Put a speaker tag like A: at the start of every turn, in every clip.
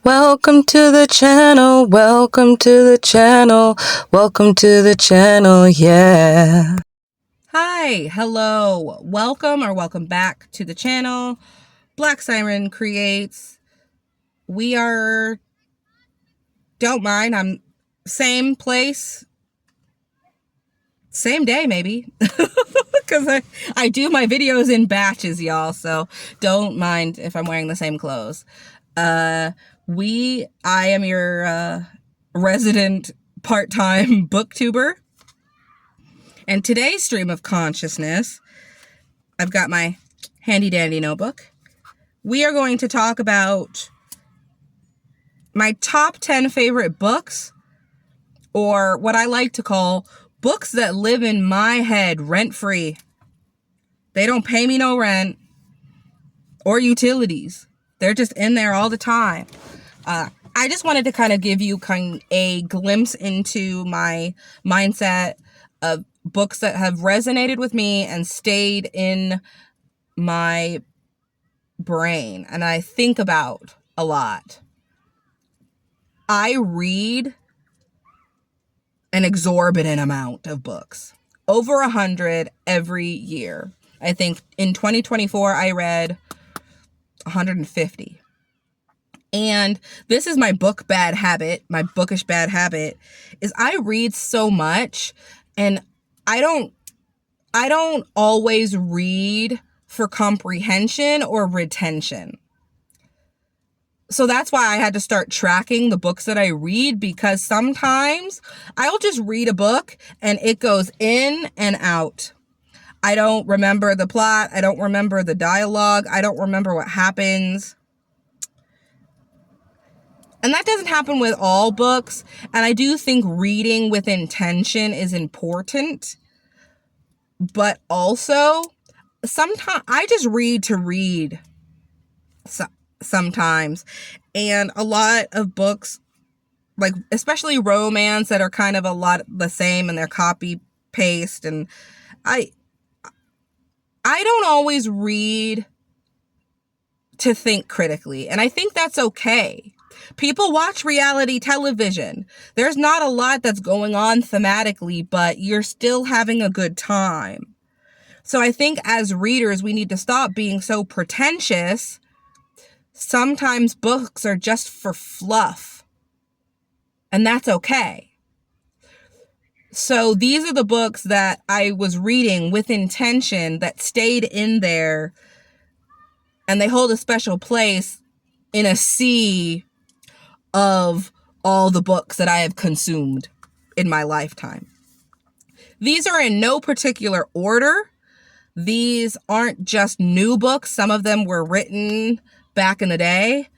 A: Welcome to the channel, welcome to the channel, welcome to the channel, yeah.
B: Hi, hello, welcome back to the channel. Black Siren Creates. Don't mind, I'm same place, same day maybe, because I do my videos in batches, y'all, so don't mind if I'm wearing the same clothes. I am your resident part-time booktuber, and today's stream of consciousness, I've got my handy dandy notebook. We are going to talk about my top 10 favorite books, or what I like to call books that live in my head rent-free. They don't pay me no rent or utilities. They're just in there all the time. I just wanted to kind of give you a glimpse into my mindset of books that have resonated with me and stayed in my brain and I think about a lot. I read an exorbitant amount of books, over 100 every year. I think in 2024 I read 150. And this is my bookish bad habit, is I read so much, and I don't always read for comprehension or retention. So that's why I had to start tracking the books that I read, because sometimes I'll just read a book and it goes in and out. I don't remember the plot. I don't remember the dialogue. I don't remember what happens. And that doesn't happen with all books. And I do think reading with intention is important. But also, sometimes I just read to read. Sometimes. And a lot of books, like especially romance, that are kind of a lot the same and they're copy paste, and I don't always read to think critically, and I think that's okay. People watch reality television. There's not a lot that's going on thematically, but you're still having a good time. So I think as readers, we need to stop being so pretentious. Sometimes books are just for fluff, and that's okay. So these are the books that I was reading with intention, that stayed in there, and they hold a special place in a sea of all the books that I have consumed in my lifetime. These are in no particular order. These aren't just new books. Some of them were written back in the day.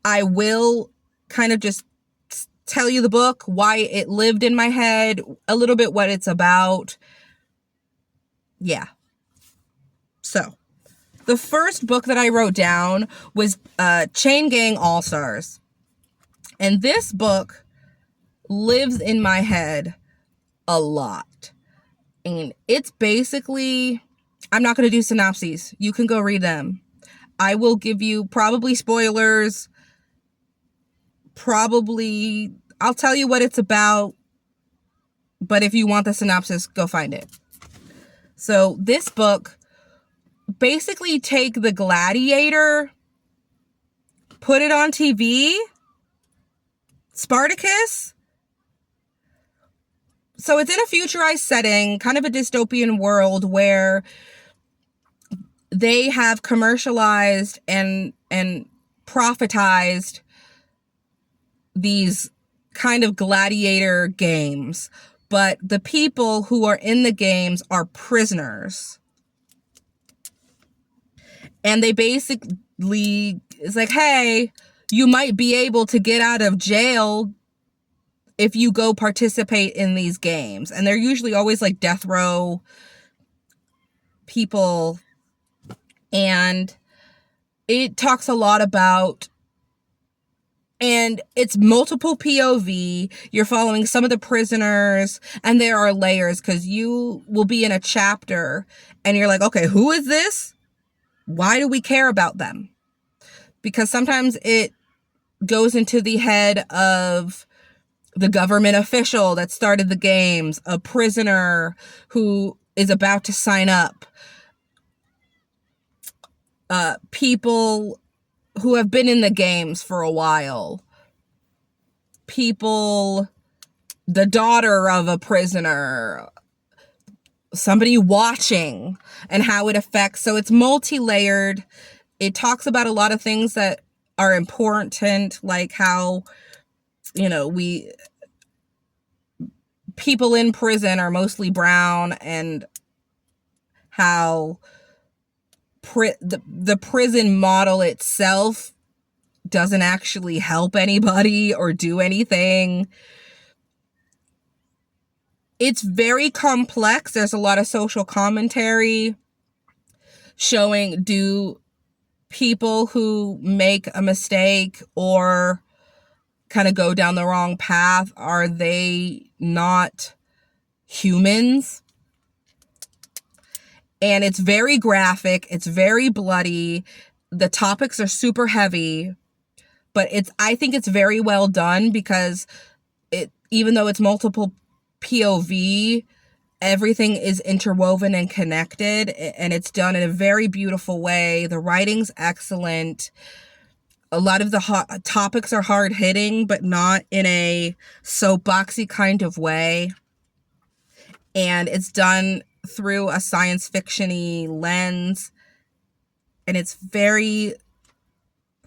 B: I will kind of just tell you the book, why it lived in my head, a little bit what it's about. Yeah. So, the first book that I wrote down was Chain Gang All-Stars. And this book lives in my head a lot. And it's basically, I'm not going to do synopses. You can go read them. I will give you probably spoilers. I'll tell you what it's about. But if you want the synopsis, go find it. So this book, basically take the Gladiator, put it on TV, Spartacus. So it's in a futurized setting, kind of a dystopian world where they have commercialized and profitized these kind of gladiator games. But the people who are in the games are prisoners. And they basically, it's like, hey, you might be able to get out of jail if you go participate in these games. And they're usually always like death row people. And it talks a lot about, and it's multiple POV. You're following some of the prisoners, and there are layers, because you will be in a chapter and you're like, okay, who is this? Why do we care about them? Because sometimes it goes into the head of the government official that started the games, a prisoner who is about to sign up, people who have been in the games for a while, people, the daughter of a prisoner, somebody watching, and how it affects. So it's multi-layered. It talks about a lot of things that are important, like how, people in prison are mostly brown, and how the prison model itself doesn't actually help anybody or do anything. It's very complex. There's a lot of social commentary showing, do people who make a mistake or kind of go down the wrong path, are they not humans? And it's very graphic. It's very bloody. The topics are super heavy, but I think it's very well done, because even though it's multiple POV, everything is interwoven and connected, and it's done in a very beautiful way. The writing's excellent. A lot of the topics are hard hitting, but not in a soapboxy kind of way. And it's done through a science fiction-y lens, and it's very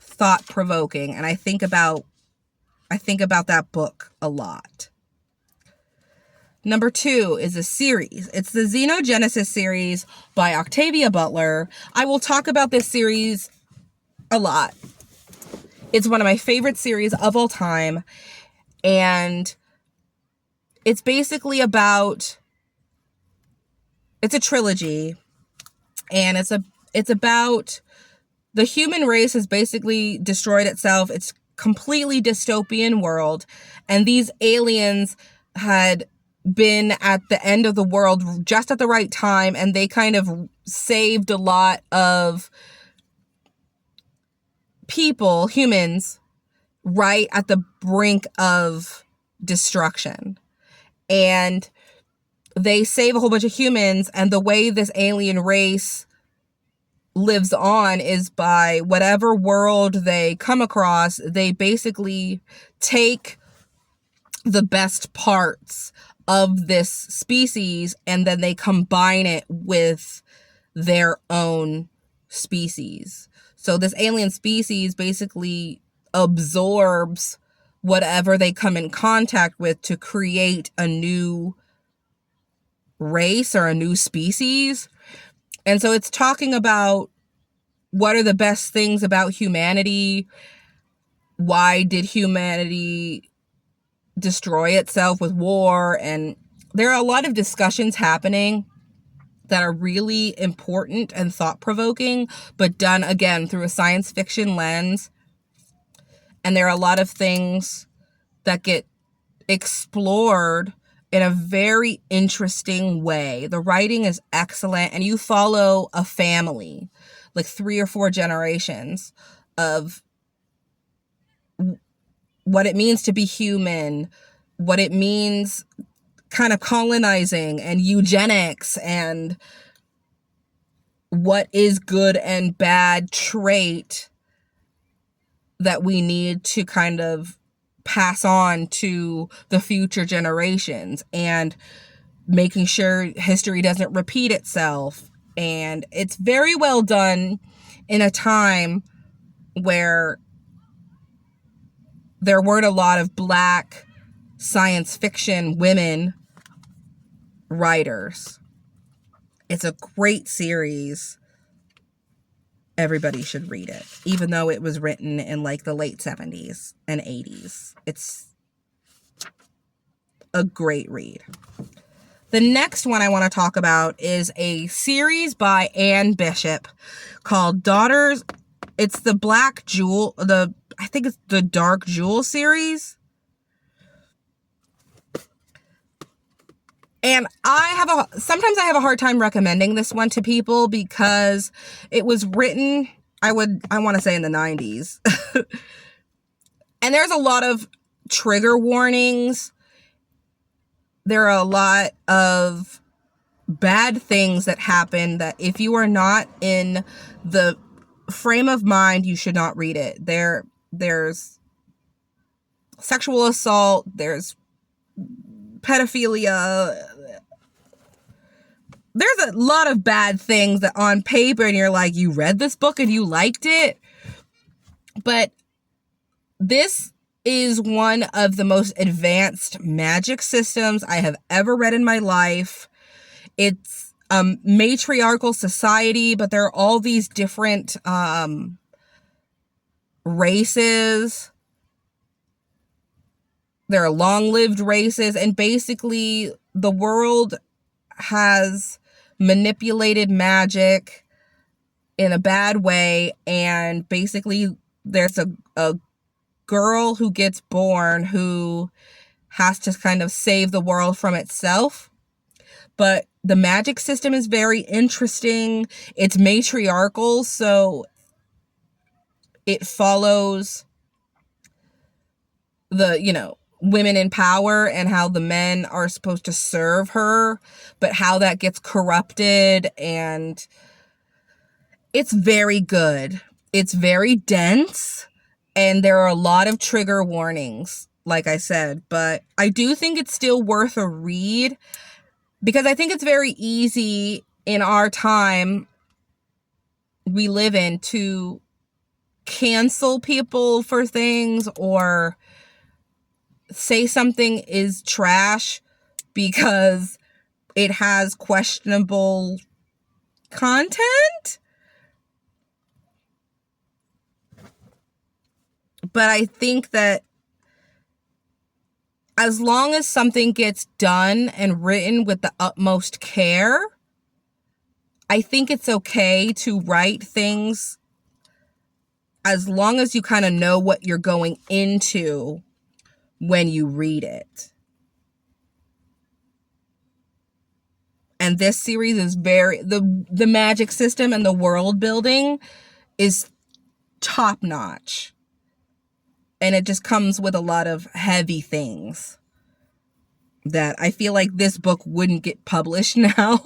B: thought-provoking, and I think about that book a lot. Number 2 is a series. It's the Xenogenesis series by Octavia Butler. I will talk about this series a lot. It's one of my favorite series of all time, and it's basically about, it's a trilogy, and it's about the human race has basically destroyed itself. It's completely dystopian world, and these aliens had been at the end of the world just at the right time, and they kind of saved a lot of people, humans, right at the brink of destruction. And they save a whole bunch of humans, and the way this alien race lives on is by whatever world they come across, they basically take the best parts of this species, and then they combine it with their own species. So this alien species basically absorbs whatever they come in contact with to create a new race or a new species. And so it's talking about what are the best things about humanity? Why did humanity destroy itself with war? And there are a lot of discussions happening that are really important and thought-provoking, but done, again, through a science fiction lens. And there are a lot of things that get explored in a very interesting way. The writing is excellent, and you follow a family, like 3 or 4 generations of what it means to be human, what it means kind of colonizing and eugenics, and what is good and bad trait that we need to kind of pass on to the future generations, and making sure history doesn't repeat itself. And it's very well done in a time where there weren't a lot of Black science fiction women writers. It's a great series. Everybody should read it, even though it was written in like the late 70s and 80s. It's a great read. The next one I want to talk about is a series by Anne Bishop called Daughters. It's the Black Jewel, I think it's the Dark Jewel series. And sometimes I have a hard time recommending this one to people, because it was written, I want to say in the 90s. And there's a lot of trigger warnings. There are a lot of bad things that happen that if you are not in the frame of mind, you should not read it. There's sexual assault, there's pedophilia. There's a lot of bad things that on paper, and you're like, you read this book and you liked it. But this is one of the most advanced magic systems I have ever read in my life. It's a matriarchal society, but there are all these different races. There are long-lived races, and basically the world has manipulated magic in a bad way, and basically there's a girl who gets born who has to kind of save the world from itself. But the magic system is very interesting. It's matriarchal, so it follows the, women in power and how the men are supposed to serve her, but how that gets corrupted. And it's very good. It's very dense, and there are a lot of trigger warnings, like I said, but I do think it's still worth a read, because I think it's very easy in our time we live in to cancel people for things or say something is trash because it has questionable content. But I think that as long as something gets done and written with the utmost care, I think it's okay to write things as long as you kind of know what you're going into when you read it. And this series is the magic system and the world building is top notch. And it just comes with a lot of heavy things that I feel like this book wouldn't get published now.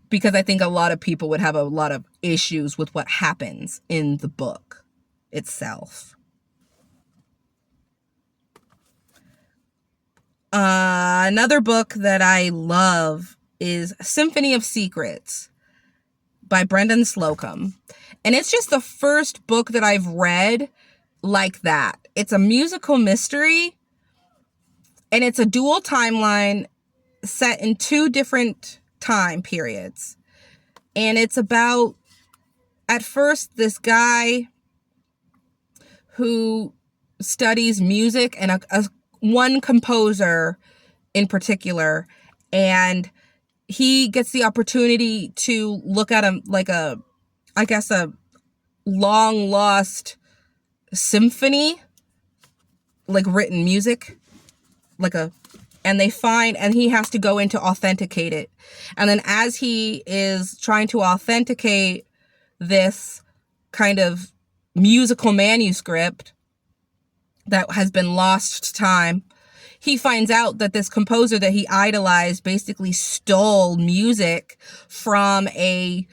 B: Because I think a lot of people would have a lot of issues with what happens in the book itself. Another book that I love is Symphony of Secrets by Brendan Slocum. And it's just the first book that I've read like that. It's a musical mystery, and it's a dual timeline set in 2 different time periods. And it's about, at first, this guy who studies music, and one composer in particular, and he gets the opportunity to look at a long lost symphony, like written music, and he has to go in to authenticate it. And then as he is trying to authenticate this kind of musical manuscript that has been lost to time, he finds out that this composer that he idolized basically stole music from a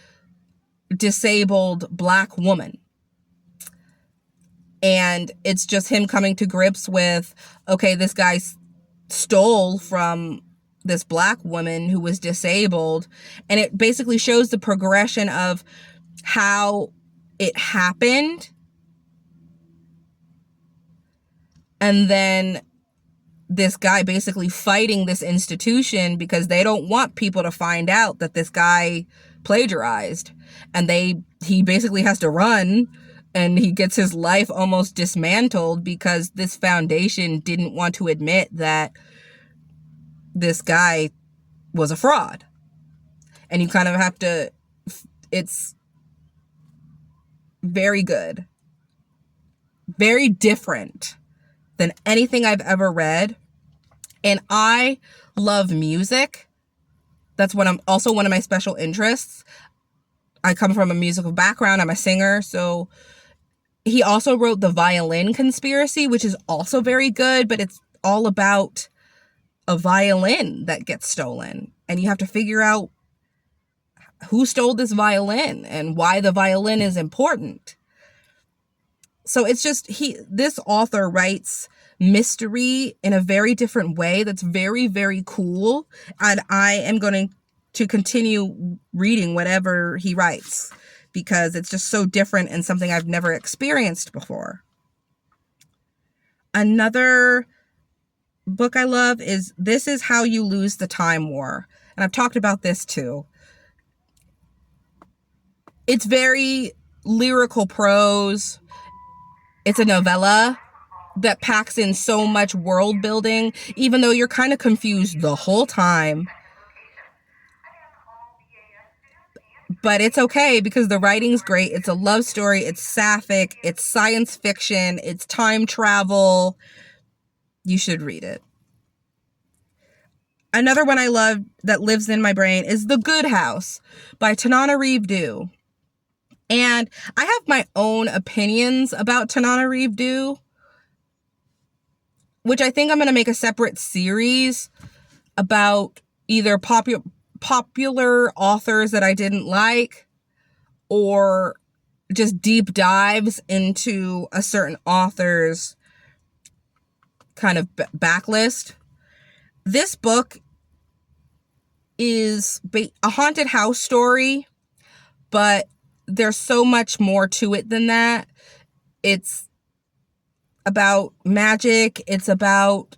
B: disabled Black woman. And it's just him coming to grips with, okay, this guy stole from this Black woman who was disabled. And it basically shows the progression of how it happened. And then this guy basically fighting this institution because they don't want people to find out that this guy plagiarized. And he basically has to run, and he gets his life almost dismantled because this foundation didn't want to admit that this guy was a fraud. And you kind of have to, it's very good. Very different than anything I've ever read. And I love music. That's also one of my special interests. I come from a musical background. I'm a singer. So He also wrote The Violin Conspiracy, which is also very good, but it's all about a violin that gets stolen. And you have to figure out who stole this violin and why the violin is important. So it's just, this author writes mystery in a very different way that's very, very cool. And I am going to continue reading whatever he writes because it's just so different and something I've never experienced before. Another book I love is This Is How You Lose the Time War. And I've talked about this too. It's very lyrical prose. It's a novella that packs in so much world building, even though you're kind of confused the whole time. But it's okay because the writing's great. It's a love story. It's sapphic. It's science fiction. It's time travel. You should read it. Another one I love that lives in my brain is The Good House by Tananarive Due. And I have my own opinions about Tananarive Due, which I think I'm going to make a separate series about either popular authors that I didn't like or just deep dives into a certain author's kind of backlist. This book is a haunted house story, but there's so much more to it than that. It's about magic. It's about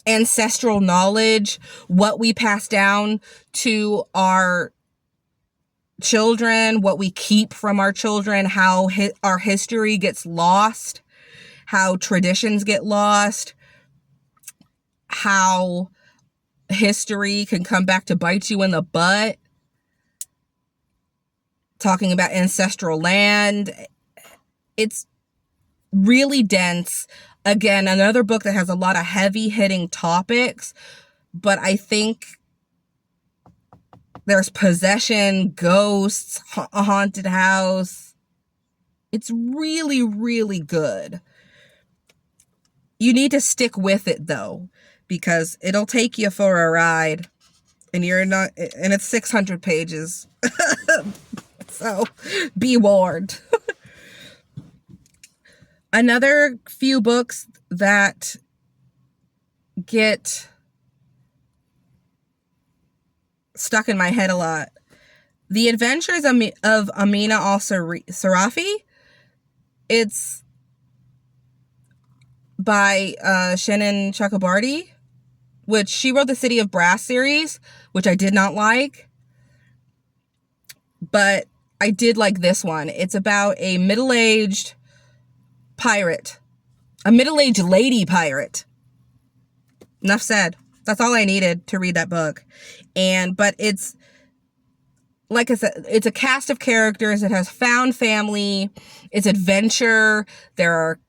B: ancestral knowledge, what we pass down to our children, what we keep from our children, how our history gets lost, how traditions get lost, how history can come back to bite you in the butt. Talking about ancestral land. It's really dense. Again, another book that has a lot of heavy hitting topics, but I think there's possession, ghosts, a haunted house. It's really, really good. You need to stick with it though, because it'll take you for a ride and and it's 600 pages. So be warned. Another few books that get stuck in my head a lot. The Adventures of Amina al-Sarafi. It's by Shirin Chakrabarti, which she wrote the City of Brass series, which I did not like. But I did like this one. It's about a middle-aged pirate. A middle-aged lady pirate. Enough said. That's all I needed to read that book. But it's, like I said, it's a cast of characters. It has found family. It's adventure. There are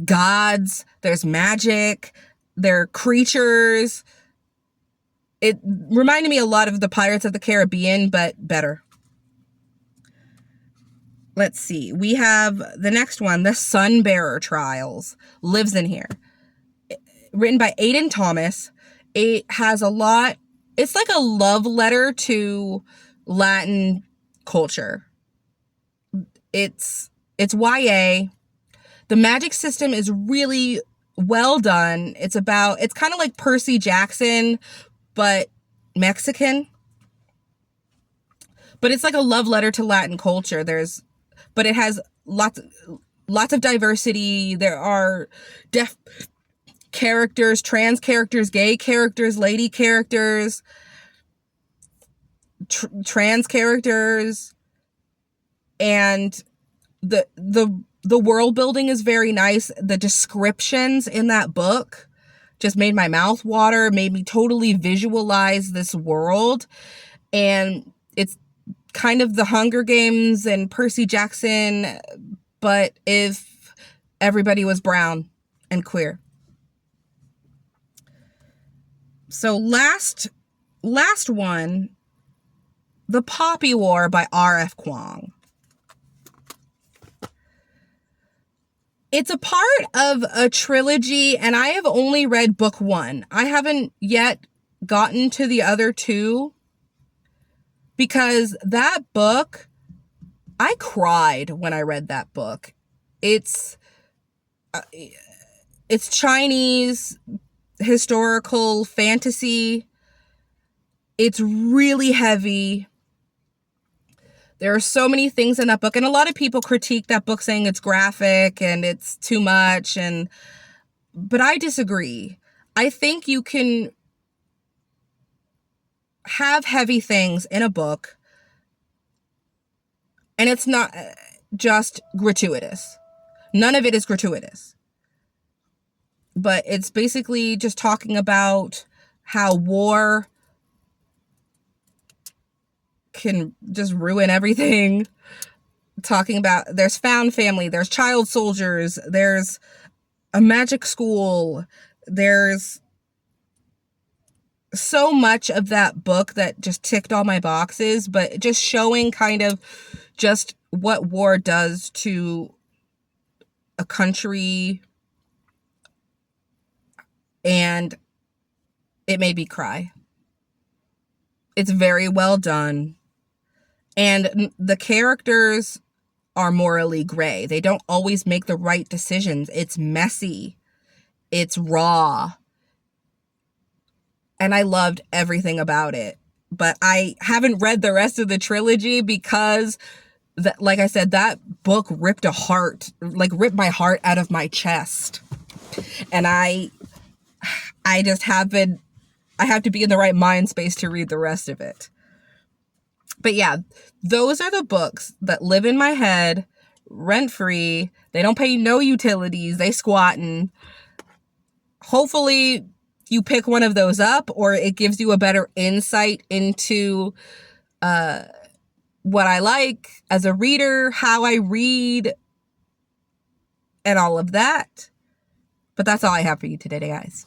B: gods. There's magic. There are creatures. It reminded me a lot of the Pirates of the Caribbean, but better. Let's see. We have the next one, The Sunbearer Trials, lives in here. Written by Aidan Thomas. It has a lot. It's like a love letter to Latin culture. It's YA. The magic system is really well done. It's kind of like Percy Jackson, but Mexican. But it's like a love letter to Latin culture. But it has lots of diversity. There are deaf characters, trans characters, gay characters, lady characters, trans characters, and the world building is very nice. The descriptions in that book just made my mouth water, made me totally visualize this world. And it's kind of the Hunger Games and Percy Jackson, but if everybody was brown and queer. So last one, The Poppy War by R.F. Kuang. It's a part of a trilogy, and I have only read book 1. I haven't yet gotten to the other 2, because that book, I cried when I read that book. It's Chinese historical fantasy. It's really heavy. There are so many things in that book, and a lot of people critique that book saying it's graphic and it's too much, but I disagree. I think you can have heavy things in a book and it's not just gratuitous. None of it is gratuitous. But it's basically just talking about how war can just ruin everything. Talking about there's found family, there's child soldiers, there's a magic school, there's so much of that book that just ticked all my boxes, but just showing kind of just what war does to a country, and it made me cry. It's very well done, and the characters are morally gray. They don't always make the right decisions. It's messy. It's raw. And I loved everything about it. But I haven't read the rest of the trilogy because, like I said, that book ripped my heart out of my chest. And I have to be in the right mind space to read the rest of it. But yeah, those are the books that live in my head, rent-free. They don't pay no utilities. They squatting. Hopefully you pick one of those up, or it gives you a better insight into what I like as a reader, how I read, and all of that. But that's all I have for you today, guys.